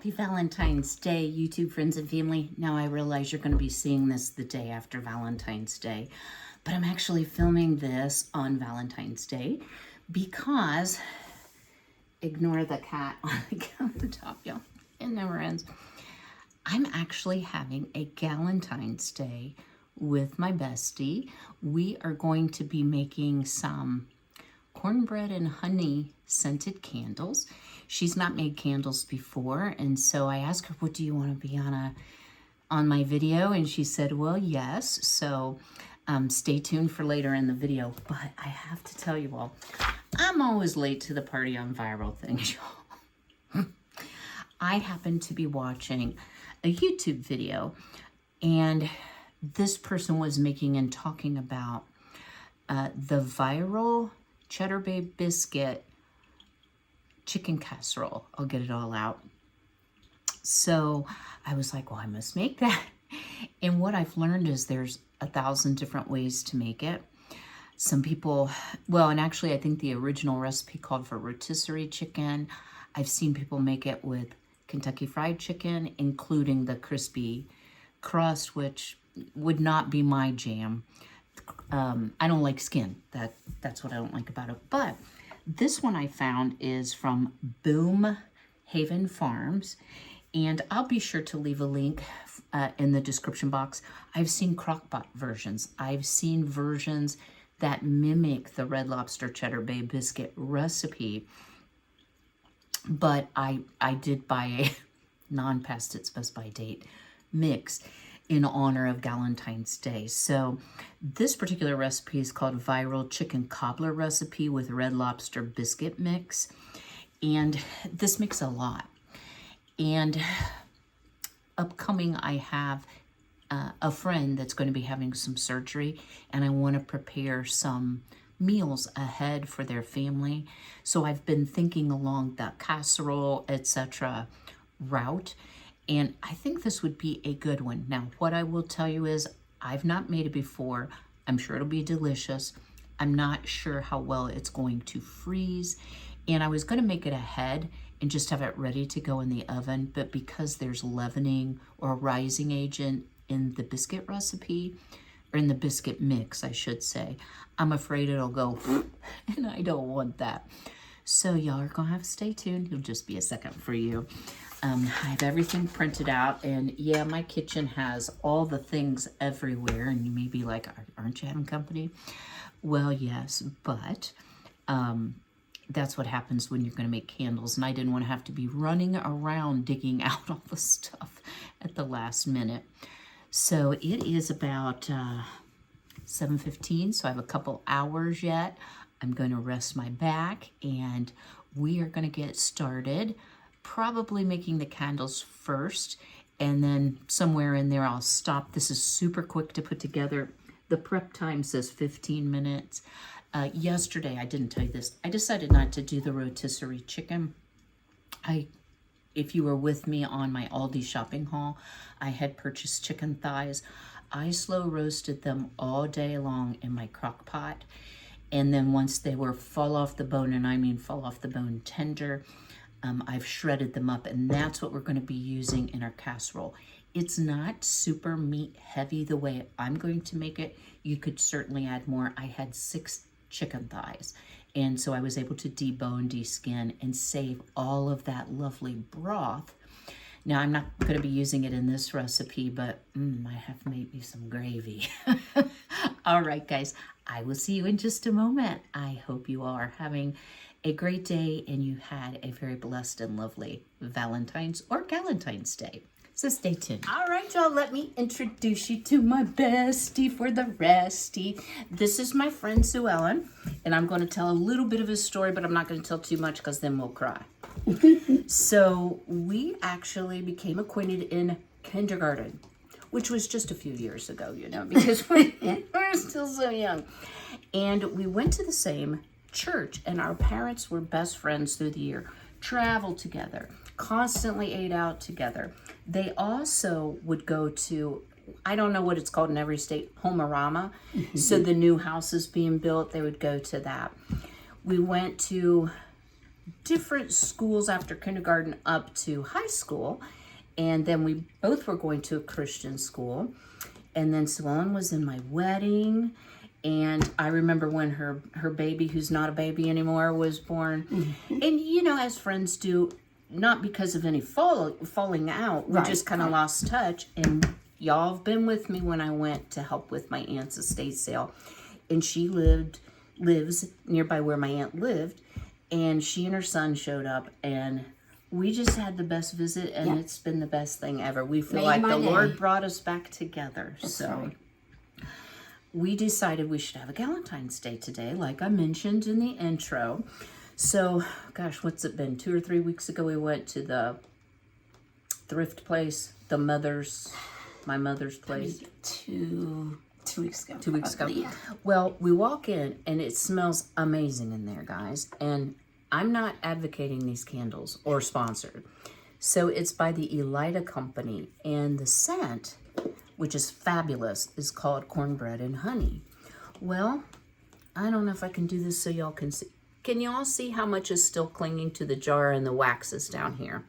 Happy Valentine's Day, YouTube friends and family. Now I realize you're going to be seeing this the day after Valentine's Day, but I'm actually filming this on Valentine's Day because, ignore the cat on the countertop, y'all, it never ends. I'm actually having a Galentine's Day with my bestie. We are going to be making some cornbread and honey scented candles. She's not made candles before, and so I asked her, what do you want to be on my video? And she said, well, yes. So stay tuned for later in the video. But I have to tell you all, I'm always late to the party on viral things, y'all. I happened to be watching a YouTube video, and this person was making and talking about the viral Cheddar Bay biscuit chicken casserole. I'll get it all out. So I was like, well, I must make that. And what I've learned is there's 1,000 different ways to make it. Some people, well, and actually I think the original recipe called for rotisserie chicken. I've seen people make it with Kentucky Fried Chicken, including the crispy crust, which would not be my jam. I don't like skin. That's what I don't like about it. But this one I found is from Boom Haven Farms, and I'll be sure to leave a link in the description box. I've seen crock-pot versions. I've seen versions that mimic the Red Lobster Cheddar Bay biscuit recipe, but I did buy a non-past its best by date mix in honor of Galentine's Day. So this particular recipe is called Viral Chicken Cobbler Recipe with Red Lobster Biscuit Mix. And this makes a lot. And upcoming, I have a friend that's going to be having some surgery, and I want to prepare some meals ahead for their family. So I've been thinking along the casserole, etc. route. And I think this would be a good one. Now, what I will tell you is I've not made it before. I'm sure it'll be delicious. I'm not sure how well it's going to freeze. And I was going to make it ahead and just have it ready to go in the oven. But because there's leavening or rising agent in the biscuit recipe, or in the biscuit mix, I should say, I'm afraid it'll go, and I don't want that. So y'all are going to have to stay tuned. It'll just be a second for you. I have everything printed out, and yeah, my kitchen has all the things everywhere, and you may be like, aren't you having company? Well, yes, but that's what happens when you're going to make candles, and I didn't want to have to be running around digging out all the stuff at the last minute. So it is about 7:15, so I have a couple hours yet. I'm going to rest my back, and we are going to get started. Probably making the candles first, and then somewhere in there I'll stop. This is super quick to put together. The prep time says 15 minutes. Yesterday, I didn't tell you this, I decided not to do the rotisserie chicken. If you were with me on my Aldi shopping haul, I had purchased chicken thighs. I slow roasted them all day long in my crock pot, and then once they were fall off the bone, and I mean fall off the bone tender, I've shredded them up, and that's what we're going to be using in our casserole. It's not super meat heavy the way I'm going to make it. You could certainly add more. I had 6 chicken thighs, and so I was able to debone, deskin, and save all of that lovely broth. Now, I'm not going to be using it in this recipe, but I have made me some gravy. All right, guys, I will see you in just a moment. I hope you all are having a great day, and you had a very blessed and lovely Valentine's or Galentine's Day. So stay tuned. All right, y'all, let me introduce you to my bestie for the resty. This is my friend Sue Ellen, and I'm going to tell a little bit of his story, but I'm not going to tell too much because then we'll cry. So we actually became acquainted in kindergarten, which was just a few years ago, you know, because we're still so young. And we went to the same church, and our parents were best friends through the year, traveled together, constantly ate out together. They also would go to, I don't know what it's called in every state, Homerama. So the new houses being built, they would go to that. We went to different schools after kindergarten up to high school. And then we both were going to a Christian school. And then Sue Ellen was in my wedding. And I remember when her baby, who's not a baby anymore, was born. Mm-hmm. And, you know, as friends do, not because of any falling out, we just kind of lost touch. And y'all have been with me when I went to help with my aunt's estate sale. And she lives nearby where my aunt lived. And she and her son showed up, and we just had the best visit, and it's been the best thing ever. We feel like the Lord brought us back together. So we decided we should have a Galentine's Day today, like I mentioned in the intro. So, gosh, what's it been? 2 or 3 weeks ago, we went to the thrift place, my mother's place. 2 weeks ago. 2 weeks ago. Yeah. Well, we walk in, and it smells amazing in there, guys. And I'm not advocating these candles or sponsored. So it's by the Elida Company. And the scent, which is fabulous, is called Cornbread and Honey. Well, I don't know if I can do this so y'all can see. Can y'all see how much is still clinging to the jar and the wax is down here?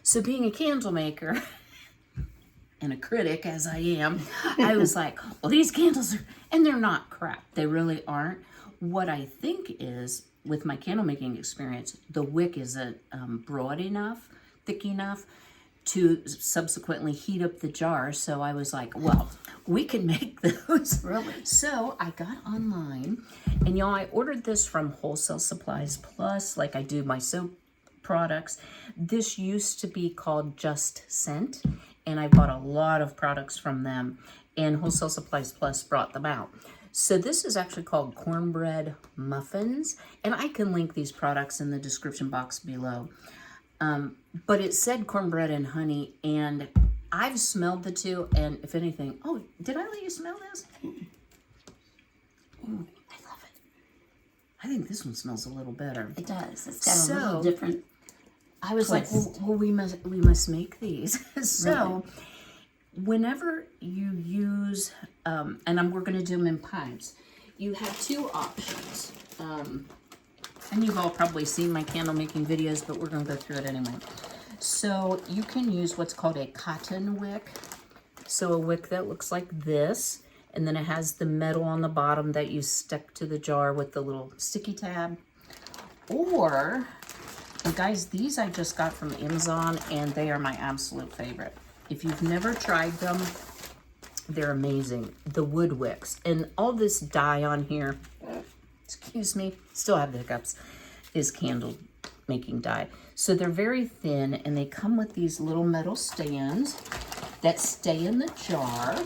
So being a candle maker and a critic as I am, I was like, well, these candles are, and they're not crap. They really aren't. What I think is, with my candle making experience, the wick isn't broad enough, thick enough to subsequently heat up the jar. So I was like, well, we can make those. Really? So I got online, and y'all, I ordered this from Wholesale Supplies Plus, like I do my soap products. This used to be called Just Scent, and I bought a lot of products from them, and Wholesale Supplies Plus brought them out. So this is actually called Cornbread Muffins, and I can link these products in the description box below. But it said cornbread and honey, and I've smelled the two, and if anything, oh, did I let you smell this? Ooh, I love it. I think this one smells a little better. It does. It's got a little different I was twist. Like, well, we must make these. So whenever you use, and we're going to do them in pints, you have 2 options. And you've all probably seen my candle making videos, but we're going to go through it anyway. So you can use what's called a cotton wick. So a wick that looks like this, and then it has the metal on the bottom that you stick to the jar with the little sticky tab. Or, and guys, these I just got from Amazon, and they are my absolute favorite. If you've never tried them, they're amazing. The wood wicks. And all this dye on here, excuse me, still have the hiccups, is candle making dye. So they're very thin, and they come with these little metal stands that stay in the jar.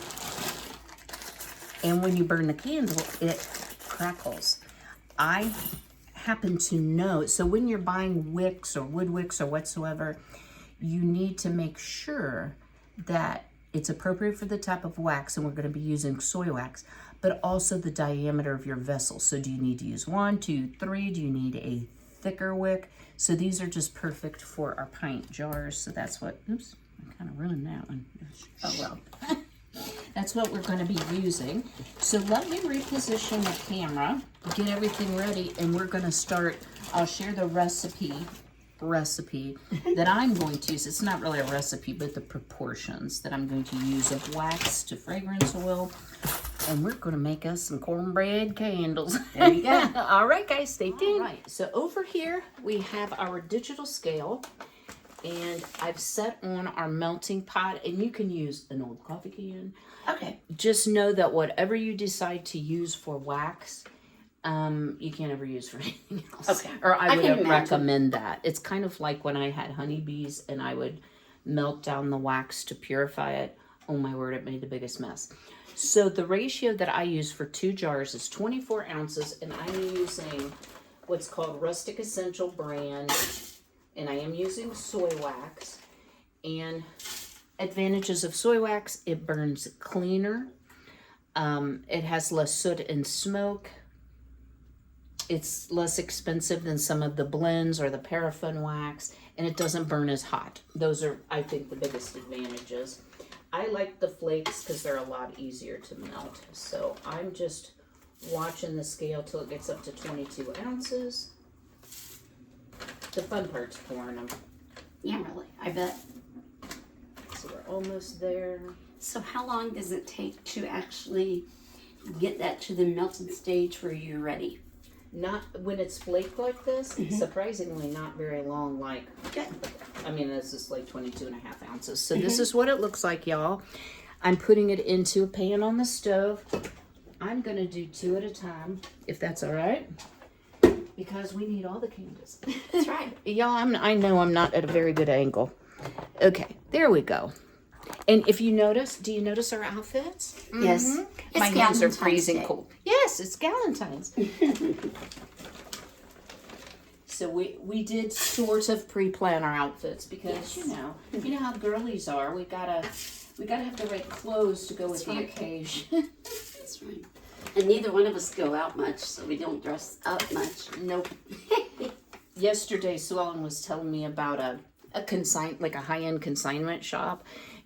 And when you burn the candle, it crackles. I happen to know, so when you're buying wicks or wood wicks or whatsoever, you need to make sure that it's appropriate for the type of wax, and we're going to be using soy wax, but also the diameter of your vessel. So do you need to use 1, 2, 3? Do you need a thicker wick? So these are just perfect for our pint jars. So that's what, oops, I kind of ruined that one. Oh well. That's what we're going to be using. So let me reposition the camera, get everything ready, and we're going to start. I'll share the recipe that I'm going to use. It's not really a recipe, but the proportions that I'm going to use of wax to fragrance oil. And we're going to make us some cornbread candles. There you go. All right, guys, stay tuned. All right, so over here we have our digital scale. And I've set on our melting pot, and you can use an old coffee can. Okay. Just know that whatever you decide to use for wax, you can't ever use for anything else. Okay. Or I would recommend that. It's kind of like when I had honeybees and I would melt down the wax to purify it. Oh my word, it made the biggest mess. So the ratio that I use for 2 jars is 24 ounces, and I'm using what's called Rustic Essential brand, and I am using soy wax. And advantages of soy wax: it burns cleaner, it has less soot and smoke, it's less expensive than some of the blends or the paraffin wax, and it doesn't burn as hot. Those are, I think, the biggest advantages. I like the flakes because they're a lot easier to melt. So I'm just watching the scale till it gets up to 22 ounces. The fun part's pouring them. Yeah, really. I bet. So we're almost there. So how long does it take to actually get that to the melted stage where you're ready? Not when it's flaked like this, surprisingly not very long. Like, Good. I mean, this is like 22.5 ounces. So this is what it looks like, y'all. I'm putting it into a pan on the stove. I'm gonna do 2 at a time, if that's all right, because we need all the candies. That's right. Y'all, I know I'm not at a very good angle. Okay, there we go. And if you notice, do you notice our outfits? Yes. My hands are Galentine's freezing Day. cold. Yes, it's Galentine's. So we did sort of pre-plan our outfits because you know how girlies are. We gotta have the right clothes to go with the occasion. That's right. And neither one of us go out much, so we don't dress up much. Nope. Yesterday, Sue Ellen was telling me about a high-end consignment shop,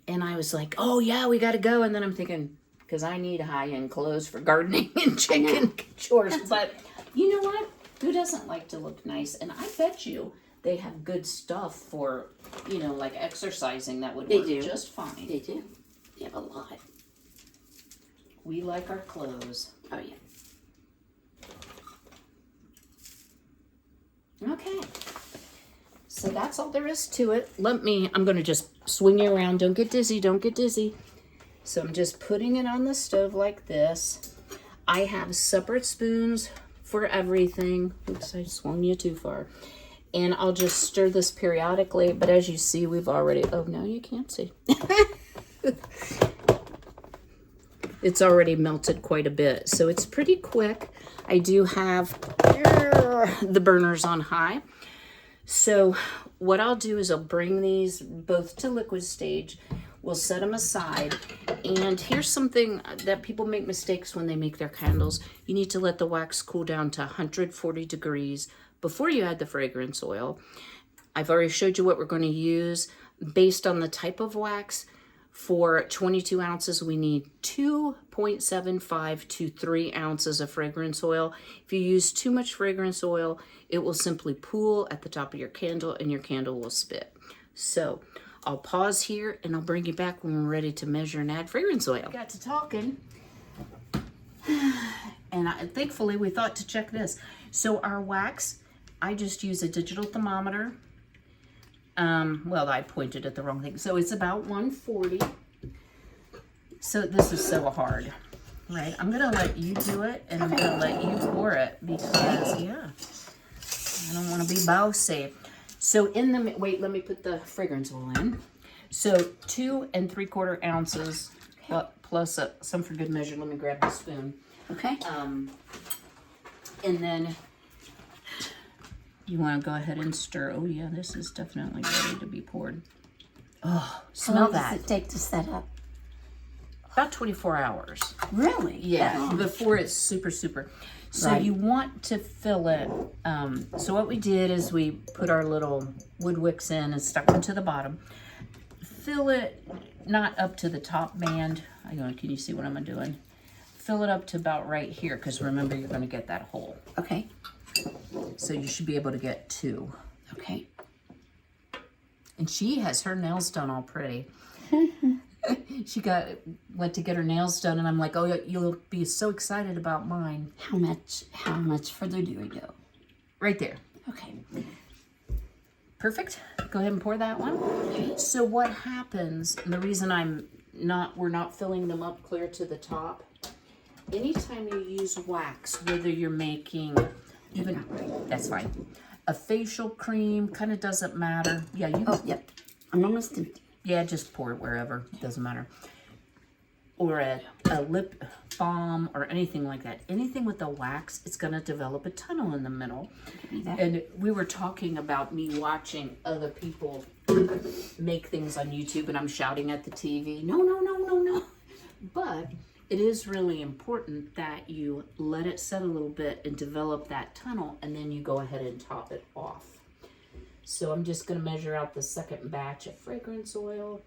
and I was like, oh yeah, we gotta go. And then I'm thinking, because I need high-end clothes for gardening and chicken chores. But you know what? Who doesn't like to look nice? And I bet you they have good stuff for, like exercising that would work just fine. They do. They have a lot. We like our clothes. Oh, yeah. Okay. So that's all there is to it. I'm going to just swing you around. Don't get dizzy. Don't get dizzy. So I'm just putting it on the stove like this. I have separate spoons for everything. Oops, I swung you too far. And I'll just stir this periodically. But as you see, we've already... Oh, no, you can't see. It's already melted quite a bit. So it's pretty quick. I do have the burners on high. So what I'll do is I'll bring these both to liquid stage. We'll set them aside. And here's something that people make mistakes when they make their candles. You need to let the wax cool down to 140 degrees before you add the fragrance oil. I've already showed you what we're going to use. Based on the type of wax, for 22 ounces, we need 2.75 to 3 ounces of fragrance oil. If you use too much fragrance oil, it will simply pool at the top of your candle and your candle will spit. So I'll pause here and I'll bring you back when we're ready to measure and add fragrance oil. Got to talking. And thankfully we thought to check this. So our wax, I just use a digital thermometer. Well, I pointed at the wrong thing. So it's about 140. So this is so hard, right? I'm going to let you do it and I'm going to let you pour it because, yeah, I don't want to be bossy. So wait, let me put the fragrance oil in. So 2 3/4 ounces plus some for good measure. Let me grab the spoon. Okay. And then you want to go ahead and stir. Oh yeah, this is definitely ready to be poured. Oh, smell that. How long does it take to set up? About 24 hours. Really? Yeah, before it's super. So Right. you want to fill it. So what we did is we put our little wood wicks in and stuck them to the bottom. Fill it not up to the top band. Can you see what I'm doing? Fill it up to about right here because remember you're going to get that hole. Okay. So you should be able to get 2. Okay. And she has her nails done all pretty. She went to get her nails done, and I'm like, oh, you'll be so excited about mine. How much further do we go? Right there. Okay. Perfect. Go ahead and pour that one. Okay. So what happens, and the reason we're not filling them up clear to the top, anytime you use wax, whether you're making that's fine. A facial cream kind of doesn't matter. Yeah, Oh, yep. I'm almost empty. Yeah, just pour it wherever. It doesn't matter. Or a lip balm or anything like that. Anything with the wax, it's going to develop a tunnel in the middle. And we were talking about me watching other people make things on YouTube and I'm shouting at the TV, no. But it is really important that you let it set a little bit and develop that tunnel and then you go ahead and top it off. So I'm just going to measure out the second batch of fragrance oil.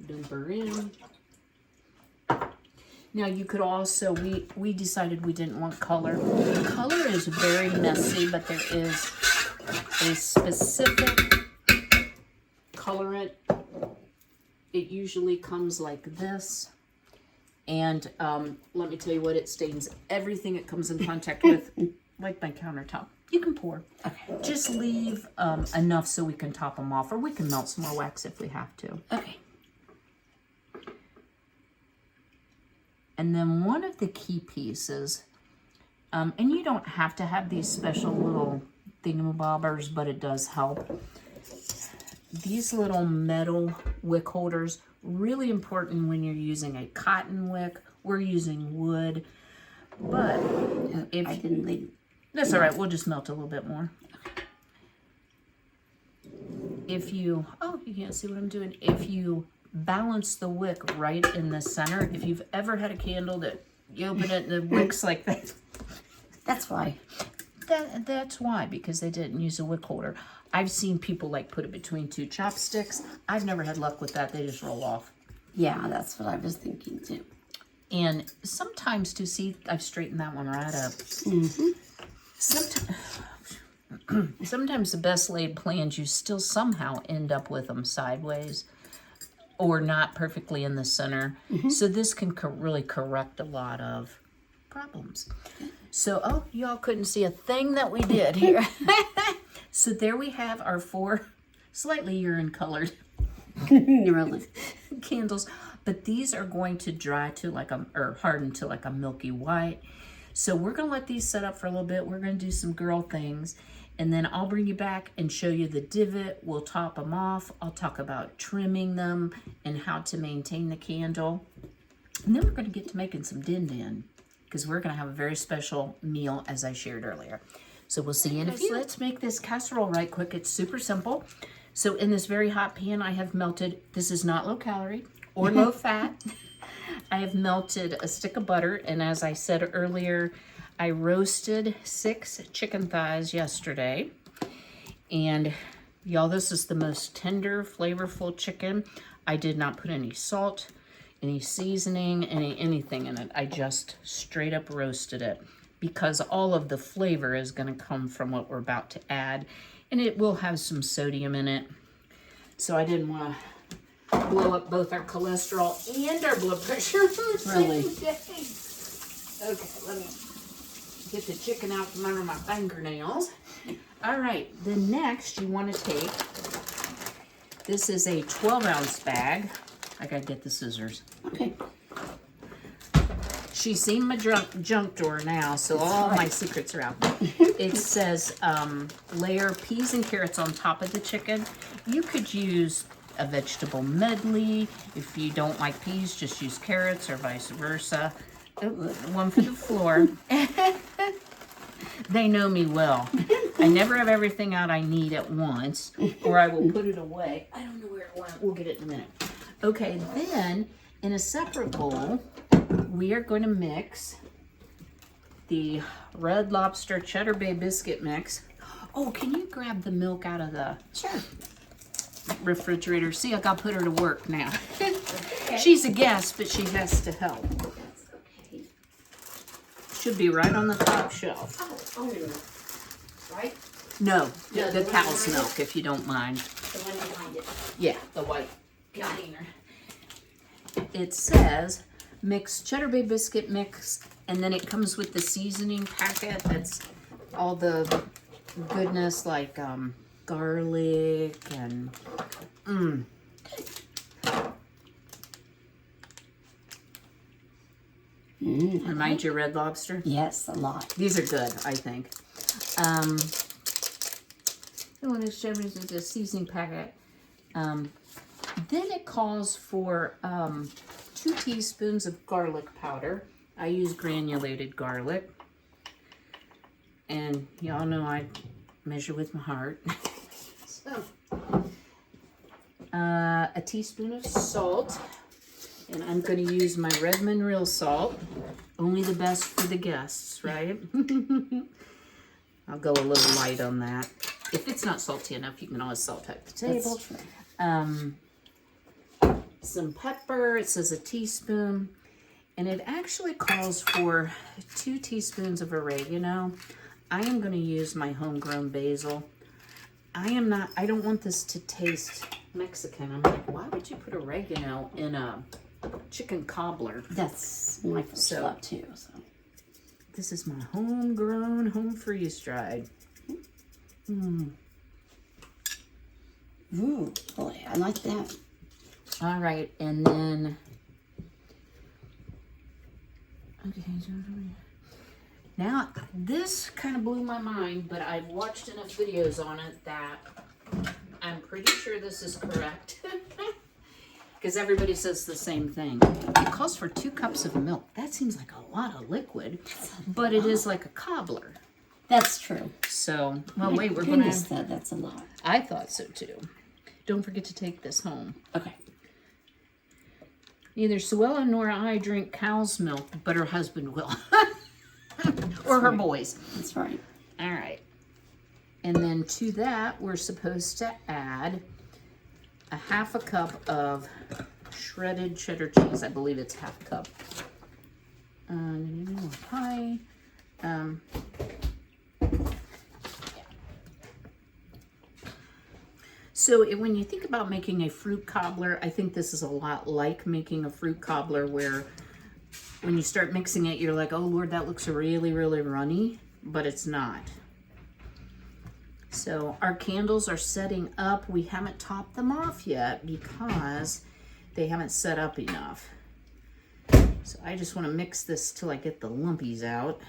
Dump her in. Now you could also, we decided we didn't want color. Color is very messy, but there is a specific colorant. It usually comes like this. And let me tell you what, it stains everything it comes in contact with, like my countertop. You can pour. Okay. Just leave enough so we can top them off, or we can melt some more wax if we have to. Okay. And then one of the key pieces, and you don't have to have these special little thingamabobbers, but it does help. These little metal wick holders, really important when you're using a cotton wick. We're using wood, but if I didn't leave. that's all right, we'll just melt a little bit more. If you, oh, you can't see what I'm doing. If you balance the wick right in the center, if you've ever had a candle that you open it and the wick's like that, That's why. that's why, because they didn't use a wick holder. I've seen people like put it between two chopsticks. I've never had luck with that. They just roll off. Yeah, that's what I was thinking too. And sometimes to see, I've straightened that one right up. Sometimes the best laid plans, you still somehow end up with them sideways or not perfectly in the center. So this can really correct a lot of problems. So, oh, y'all couldn't see a thing that we did here. So there we have our 4 slightly urine colored Really? candles, but these are going to dry to like or harden to like a milky white. So we're gonna let these set up for a little bit. We're gonna do some girl things, and then I'll bring you back and show you the divot. We'll top them off. I'll talk about trimming them and how to maintain the candle. And then we're gonna get to making some din-din, because we're gonna have a very special meal, as I shared earlier. So we'll see you in a few. Let's make this casserole right quick. It's super simple. So in this very hot pan, I have melted, this is not low calorie or low fat. I have melted a stick of butter, and as I said earlier, I roasted 6 chicken thighs yesterday. And y'all, this is the most tender, flavorful chicken. I did not put any salt, any seasoning, anything in it. I just straight up roasted it, because all of the flavor is going to come from what we're about to add, and it will have some sodium in it. So I didn't want to blow up both our cholesterol and our blood pressure. Really? Okay, let me get the chicken out from under my fingernails. All right, then next you want to take, this is a 12-ounce bag. I gotta get the scissors. Okay. She's seen my junk drawer now, so all my secrets are out. It says layer peas and carrots on top of the chicken. You could use a vegetable medley. If you don't like peas, just use carrots, or vice versa. Oh, one for the floor. They know me well. I never have everything out I need at once, or I will put it away. I don't know where it went. We'll get it in a minute. Okay, then in a separate bowl, we are going to mix the Red Lobster Cheddar Bay biscuit mix. Oh, can you grab the milk out of the refrigerator? See, I got to put her to work now. Okay. She's a guest, but she has to help. Okay. Should be right on the top shelf. Oh, right? No, No, the the one cow's behind it? milk, if you don't mind. The one behind it. Yeah, the white Got it. container. It says mix Cheddar Bay biscuit mix, and then it comes with the seasoning packet. That's all the goodness, like garlic and Remind you of Red Lobster? Yes, a lot. These are good, I think. The one that showed me is a seasoning packet. Then it calls for 2 teaspoons of garlic powder. I use granulated garlic. And y'all know I measure with my heart. So, a teaspoon of salt. And I'm going to use my Redmond real salt. Only the best for the guests, right? I'll go a little light on that. If it's not salty enough, you can always salt at the table. Some pepper. It says a teaspoon. And it actually calls for 2 teaspoons of oregano. I am going to use my homegrown basil. I don't want this to taste Mexican. I'm like, why would you put oregano in a chicken cobbler? That's my first thought too. So. This is my homegrown, home freeze-dried. Ooh, boy, I like that. All right, and then, okay, now this kind of blew my mind, but I've watched enough videos on it that I'm pretty sure this is correct. Because everybody says the same thing. It calls for 2 cups of milk. That seems like a lot of liquid, but it is like a cobbler. That's true. So, well, wait, we're going going to... That's a lot. I thought so too. Don't forget to take this home. Okay. Neither Suella nor I drink cow's milk, but her husband will. Or her boys. That's right. All right. And then to that, we're supposed to add a 1/2 cup of shredded cheddar cheese. I believe it's 1/2 cup. Pie. So when you think about making a fruit cobbler, I think this is a lot like making a fruit cobbler, where when you start mixing it, you're like, oh Lord, that looks really, really runny, but it's not. So our candles are setting up. We haven't topped them off yet because they haven't set up enough. So I just want to mix this till I get the lumpies out.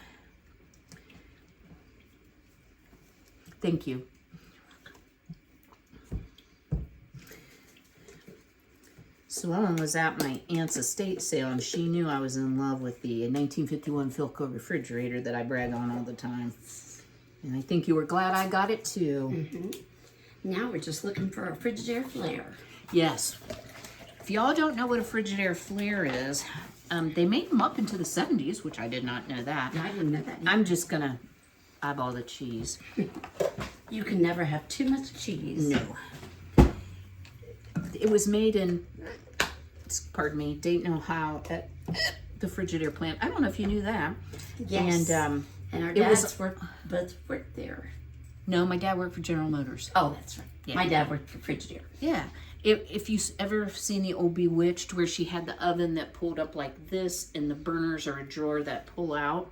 Thank you. So Ellen was at my aunt's estate sale, and she knew I was in love with the 1951 Philco refrigerator that I brag on all the time. And I think you were glad I got it too. Mm-hmm. Now we're just looking for a Frigidaire flare. Yes. If y'all don't know what a Frigidaire flare is, they made them up into the 70s, which I did not know that. I didn't know that either. I'm just going to eyeball the cheese. You can never have too much cheese. No. It was made in, pardon me, Dayton, Ohio, at the Frigidaire plant. I don't know if you knew that. Yes. And our dads both worked there. No, my dad worked for General Motors. Oh, that's right. Yeah. My dad worked for Frigidaire. Yeah. If you ever seen the old Bewitched, where she had the oven that pulled up like this, and the burners are a drawer that pull out.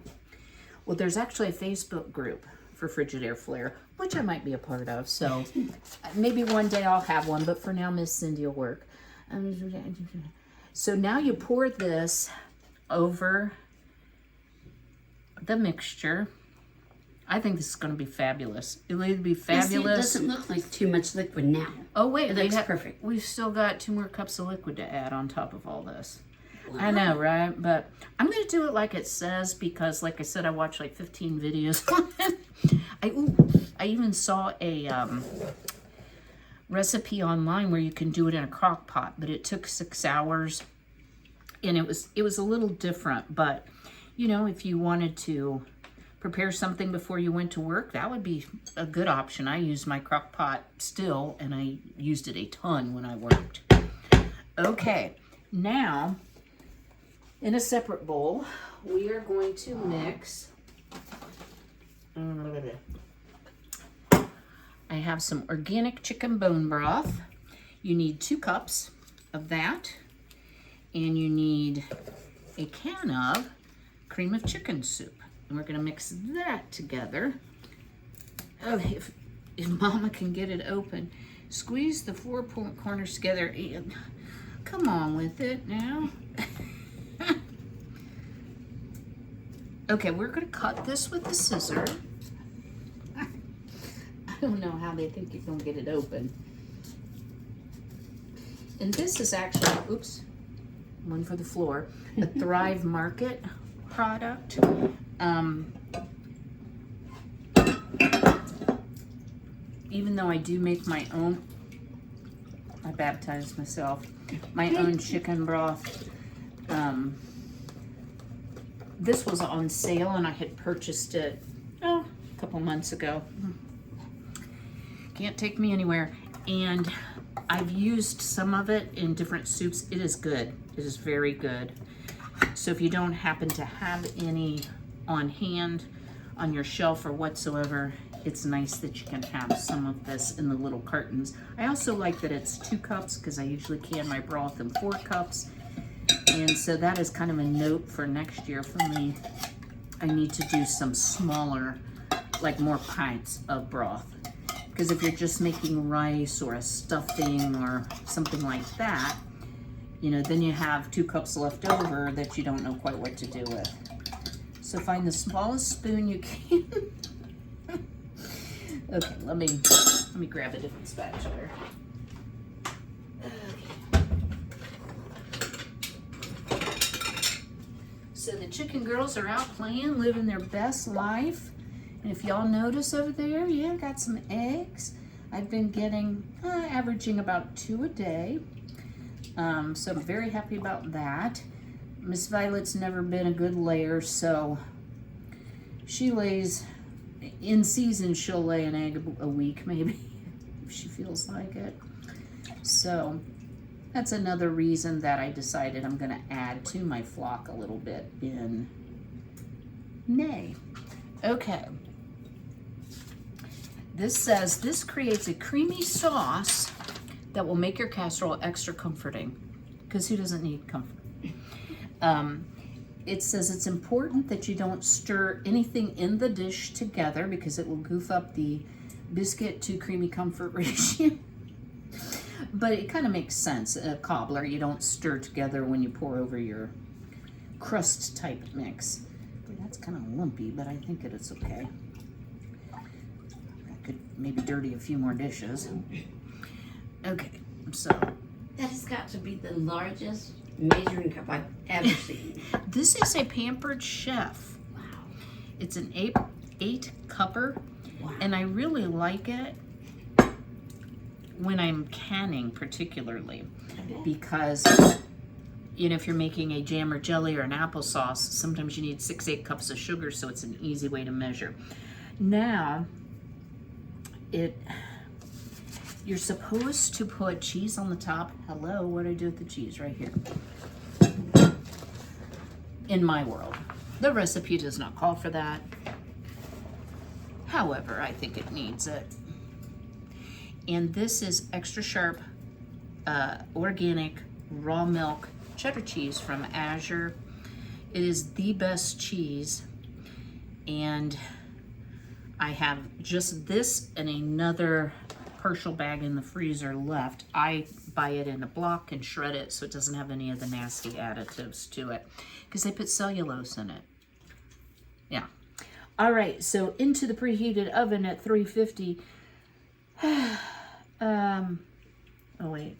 Well, there's actually a Facebook group for Frigidaire Flare, which I might be a part of. So maybe one day I'll have one, but for now, Miss Cindy will work. So now you pour this over the mixture. I think this is going to be fabulous. It'll either be fabulous. See, it doesn't look like too much liquid now. Oh wait, it looks perfect. We've still got 2 more cups of liquid to add on top of all this. Wow. I know, right? But I'm going to do it like it says, because like I said, I watched like 15 videos on it. I even saw a recipe online where you can do it in a crock pot, but it took 6 hours, and it was a little different. But you know, if you wanted to prepare something before you went to work, that would be a good option. I use my crock pot still, and I used it a ton when I worked. Okay, now in a separate bowl, we are going to mix. I have some organic chicken bone broth. You need 2 cups of that, and you need a can of cream of chicken soup. And we're going to mix that together. Oh, if Mama can get it open. Squeeze the 4 corners together. And come on with it now. Okay, we're going to cut this with the scissor. I don't know how they think you're going to get it open. And this is actually, oops, one for the floor, a Thrive Market product. Even though I do make my own, I baptized myself, my own chicken broth. This was on sale, and I had purchased it a couple months ago. Can't take me anywhere. And I've used some of it in different soups. It is good. It is very good. So if you don't happen to have any on hand on your shelf or whatsoever, it's nice that you can have some of this in the little cartons. I also like that it's 2 cups because I usually can my broth in 4 cups. And so that is kind of a note for next year for me. I need to do some smaller, like more pints of broth. Because if you're just making rice or a stuffing or something like that, you know, then you have 2 cups left over that you don't know quite what to do with. So find the smallest spoon you can. Okay, let me grab a different spatula. Okay. So the chicken girls are out playing, living their best life. And if y'all notice over there, yeah, I got some eggs. I've been getting, averaging about 2 a day. So I'm very happy about that. Miss Violet's never been a good layer, so she lays, in season she'll lay an egg a week maybe, if she feels like it. So that's another reason that I decided I'm gonna add to my flock a little bit in May. Okay. This says, this creates a creamy sauce that will make your casserole extra comforting, because who doesn't need comfort? It says it's important that you don't stir anything in the dish together because it will goof up the biscuit to creamy comfort ratio. But it kind of makes sense. A cobbler, you don't stir together when you pour over your crust type mix. That's kind of lumpy, but I think it is okay. I could maybe dirty a few more dishes. Okay, so. That has got to be the largest measuring cup I've ever seen. This is a Pampered Chef. Wow. It's an 8 cupper. Wow. And I really like it when I'm canning particularly, because you know, if you're making a jam or jelly or an applesauce, sometimes you need 6-8 cups of sugar, so it's an easy way to measure. Now, you're supposed to put cheese on the top. Hello, what do I do with the cheese? Right here. In my world. The recipe does not call for that. However, I think it needs it. And this is extra sharp, organic, raw milk cheddar cheese from Azure. It is the best cheese. And I have just this and another partial bag in the freezer left. I buy it in a block and shred it so it doesn't have any of the nasty additives to it, because they put cellulose in it. Yeah. All right, so into the preheated oven at 350. Oh wait.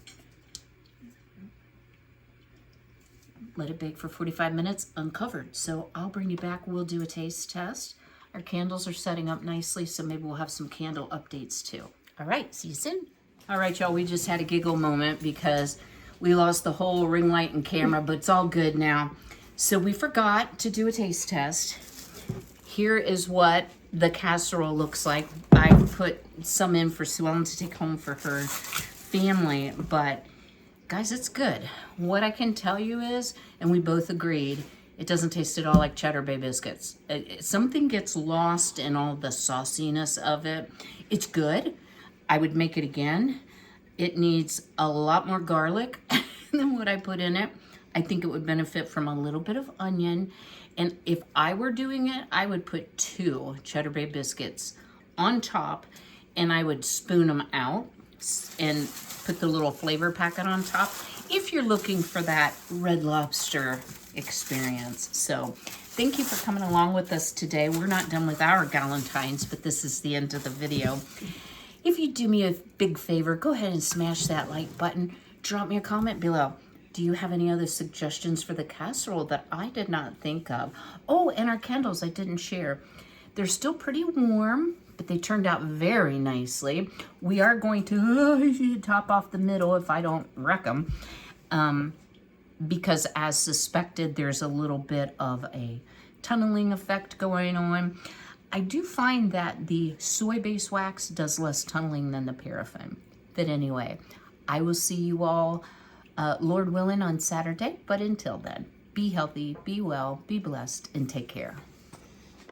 Let it bake for 45 minutes uncovered. So I'll bring you back. We'll do a taste test. Our candles are setting up nicely, so maybe we'll have some candle updates too. All right, see you soon. All right, y'all, we just had a giggle moment because we lost the whole ring light and camera, but it's all good now. So we forgot to do a taste test. Here is what the casserole looks like. I put some in for Sue Ellen to take home for her family, but guys, it's good. What I can tell you is, and we both agreed, it doesn't taste at all like Cheddar Bay biscuits. Something gets lost in all the sauciness of it. It's good. I would make it again. It needs a lot more garlic than what I put in it. I think it would benefit from a little bit of onion. And if I were doing it, I would put 2 Cheddar Bay biscuits on top, and I would spoon them out and put the little flavor packet on top if you're looking for that Red Lobster experience. So thank you for coming along with us today. We're not done with our Galentines, but this is the end of the video. If you do me a big favor, go ahead and smash that like button. Drop me a comment below. Do you have any other suggestions for the casserole that I did not think of? Oh, and our candles I didn't share. They're still pretty warm, but they turned out very nicely. We are going to top off the middle if I don't wreck them. Because as suspected, there's a little bit of a tunneling effect going on. I do find that the soy base wax does less tunneling than the paraffin. But anyway, I will see you all, Lord willing, on Saturday. But until then. Be healthy, be well, be blessed, and take care.